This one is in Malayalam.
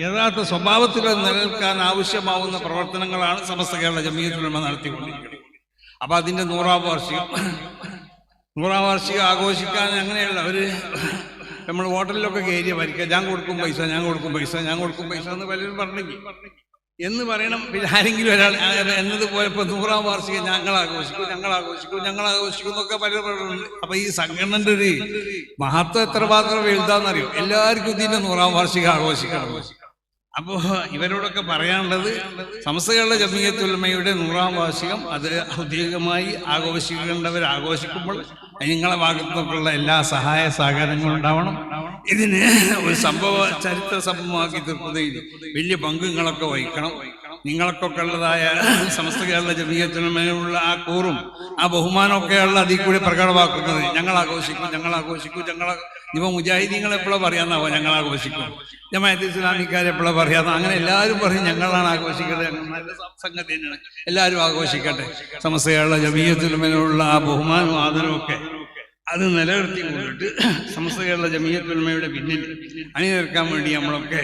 യഥാർത്ഥ സ്വഭാവത്തിൽ നിലനിൽക്കാൻ ആവശ്യമാവുന്ന പ്രവർത്തനങ്ങളാണ് സമസ്ത കേരള ജംഇയ്യത്തുൽ ഉലമ നടത്തിക്കൊണ്ടിരിക്കുന്നത്. അപ്പൊ അതിന്റെ 100ാം വാർഷികം ആഘോഷിക്കാൻ അങ്ങനെയുള്ള ഒരു നമ്മൾ ഹോട്ടലിലൊക്കെ കയറിയ വരിക ഞാൻ കൊടുക്കും പൈസ എന്ന് പലരും പറഞ്ഞു എന്ന് പറയണം. പിന്നെ ആരെങ്കിലും ഒരാൾ എന്നതുപോലെ ഇപ്പൊ 100ാം വാർഷികം ഞങ്ങൾ ആഘോഷിക്കും എന്നൊക്കെ പലരും പറയുന്നുണ്ട്. അപ്പൊ ഈ സംഘടനന്റെ ഒരു മഹത്വം എത്രമാത്രം വലുതാന്നറിയോ? എല്ലാവർക്കും ഇതിന്റെ 100ാം വാർഷികം ആഘോഷിക്കണം. അപ്പോ ഇവരോടൊക്കെ പറയാനുള്ളത് സമസ്ത കേരള ജംഇയ്യത്തുൽ ഉലമയുടെ 100ാം വാർഷികം അത് ഔദ്യോഗികമായി ആഘോഷിക്കേണ്ടവർ ആഘോഷിക്കുമ്പോൾ നിങ്ങളെ ഭാഗത്തുനിന്നുള്ള എല്ലാ സഹായ സഹകരണങ്ങളും ഉണ്ടാവണം. ഇതിന് ഒരു ചരിത്ര സംഭവമാക്കി തീർക്കുന്നതിൽ വലിയ പങ്കുകളൊക്കെ വഹിക്കണം. നിങ്ങൾക്കൊക്കെ ഉള്ളതായ സമസ്ത കേരള ജംഇയ്യത്തുൽ ഉലമയുള്ള ആ കൂറും ആ ബഹുമാനമൊക്കെയുള്ള അതിൽ കൂടി പ്രകടമാക്കുന്നത് ഞങ്ങൾ ആഘോഷിക്കും. ഇവ മുജാഹിദീങ്ങൾ എപ്പോഴും പറയാന്നാവോ ഞങ്ങൾ ആഘോഷിക്കും, ജമാഅത്തെ ഇസ്ലാമിക്കാർ എപ്പോഴും പറയാന്ന, അങ്ങനെ എല്ലാവരും പറയും ഞങ്ങളാണ് ആഘോഷിക്കുന്നത്. നല്ല സംഗതി തന്നെയാണ്, എല്ലാവരും ആഘോഷിക്കട്ടെ. സമസ്ത കേരള ജംഇയ്യത്തുൽ ഉലമയുള്ള ആ ബഹുമാനവും ആദരവും ഒക്കെ അത് നിലനിർത്തി കൊണ്ടിട്ട് സമസ്ത കേരള ജംഇയ്യത്തുൽ ഉലമയുടെ പിന്നിൽ അണിനിരക്കാൻ വേണ്ടി നമ്മളൊക്കെ